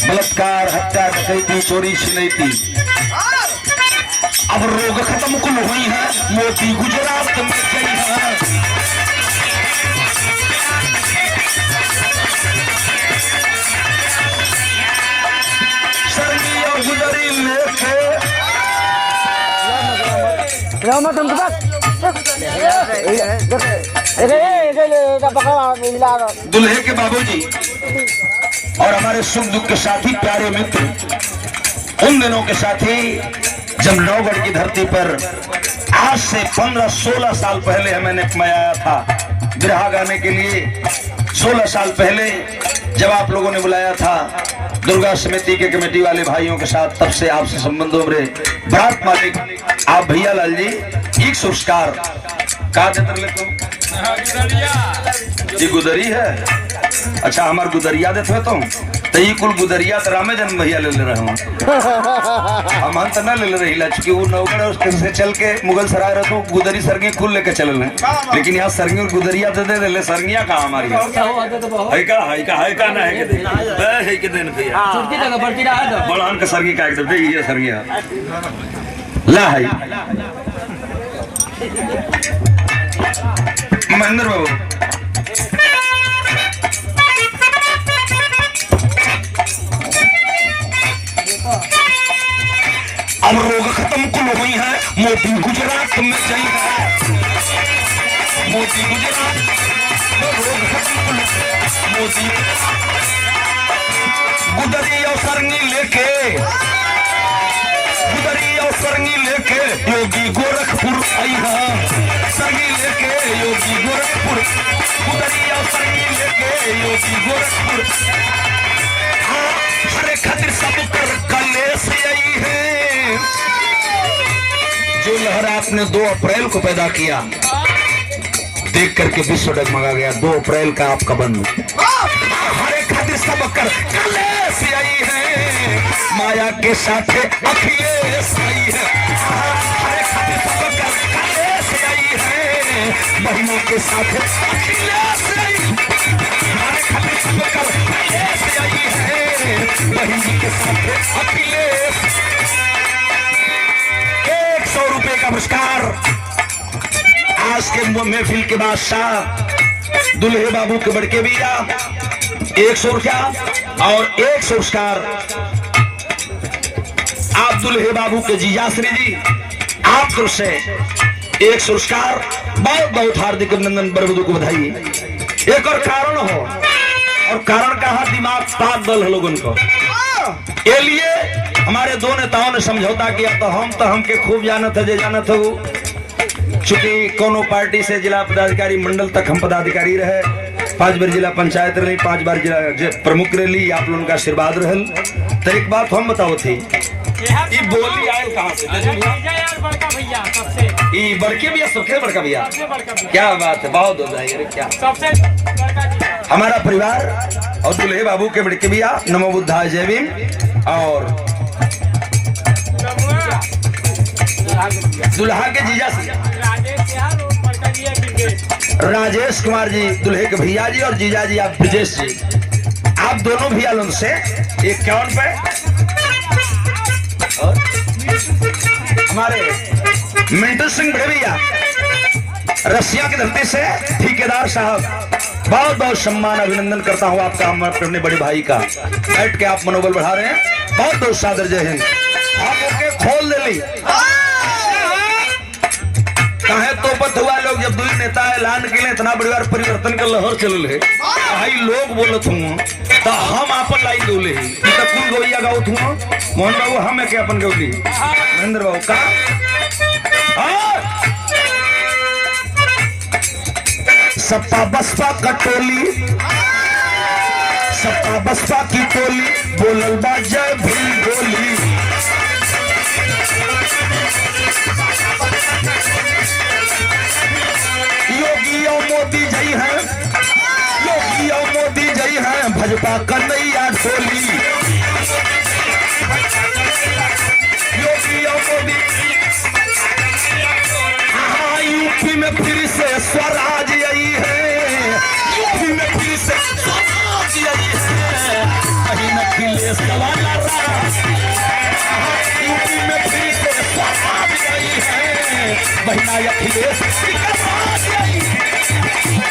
बलात्कार, हत्या, डकैती, चोरी, छिनैती। अब रोग खत्म कुल हुई है, मोदी गुजरात में गई है। सरगी और गुजरी लेके दुल्हे के बाबूजी और हमारे सुख दुख के साथी, प्यारे मित्र, उन दिनों के साथी जब नौगढ़ की धरती पर आज से 15-16 साल पहले मैं आया था बिरहा गाने के लिए। 16 साल पहले जब आप लोगों ने बुलाया था दुर्गा समिति के कमेटी वाले भाइयों के साथ, तब से आपसे संबंधों में बरात मालिक आप भैया लाल जी एक संस्कार का देते ये गुदरी है। अच्छा हमार गुदरिया देते तुम तो ये कुल गुदरिया तो रामे जन्म भैया ले रहे हूँ हम तो ना ले रही चूंकि वो नौगढ़ से चल के मुगल सराय रहे तो गुदरी सरगी कुल लेके चल रहे, लेकिन यहाँ सरगी और गुदरिया दे दे सरगिया कहाँ हमारी बड़ान का सरगी का ये सरगिया ला है महेंद्र बाबू। अब रोग खत्म कुल हुई है, मोदी गुजरात में गई है। मोदी गुजरात रोग खत्म कुल मोदी गुदरी और सरंगी लेके, गुदरी और सरंगी लेके योगी गोरखपुर आई है। सरंगी लेके योगी गोरखपुर, गुदरी और सरंगी लेके योगी गोरखपुर। हरे खातिर सब कर कले से आई है। जो लहरा आपने 2 अप्रैल को पैदा किया, देख करके विश्व डगमगा गया। 2 अप्रैल का आपका बंद हरे खातिर सब कर कले से आई है। माया के साथ अखिलेश आई है। हरे खातिर सब कर कले से आई है। महिमा के साथ अखिलेश आई है। हरे खातिर सब कर कले से आई है। महिमा के साथ अखिलेश। 100 रुपए का पुरस्कार आज के महफिल के बादशाह दुल्हे बाबू के बड़के भैया 100 रुपया और 100 पुरस्कार आप दुल्हे बाबू के जीजाश्री जी आप तरफ से 100 पुरस्कार। बहुत बहुत हार्दिक अभिनंदन, बरबधू को बधाई। एक और कारण हो, और कारण कहा दिमाग पाक दल है लोगों को। ये लिए हमारे 2 नेताओं ने समझौता किया तो हमके खूब जानत है, जे जानत हो चूंकि कोनो पार्टी से जिला पदाधिकारी मंडल तक हम पदाधिकारी रहे, 5 बार जिला पंचायत रही, 5 बार जिला प्रमुख रही, आप लोगों का आशीर्वाद रहल। तो एक बात हम बताओ थी, ये बोली आए कहाँ से? ये बड़के भैया, सबसे बड़का भैया, क्या बात है, बहुत हो जाएगी। क्या हमारा परिवार और दुल्हे बाबू के बड़के भैया नमो बुद्धाय जय भीम, और दुल्हा के जीजा राजेश कुमार जी दुल्हे के भैया जी, और जीजा जी आप ब्रजेश जी, आप दोनों भैया लोग से 51 पे। और हमारे मिंटू सिंह बड़े भैया रसिया की धरती से ठेकेदार साहब, बहुत बहुत सम्मान अभिनंदन करता हूँ आपका, अपने बड़े भाई का। बैठ के आप मनोबल बढ़ा रहे हैं, बहुत बहुत सादर जय हिंद। आप ओके खोल दे ली कहे तोपत हुआ लोग, जब 2 नेता ऐलान के लिए इतना बड़ी बार परिवर्तन का लहर चल है भाई, लोग बोलत हूँ तो हम अपन लाई डोले ही तो कुल गोइया गाउत हूँ। मोहन बाबू हम के अपन गौली महेंद्र बाबू का सपा बसपा कटोली, सपा बसपा की टोली, बोलल बा जय भीम बोली। योगी और मोदी जई हैं, योगी और मोदी जई हैं, भाजपा कन्हैया टोली। योगी और मोदी, हाँ यूपी में फिर से स्वराज आई है, यूपी में फिर से स्वराज आई है। देश वाला यूपी में फिर से स्वाद गई है महीना अखिलेश की कमाल आई।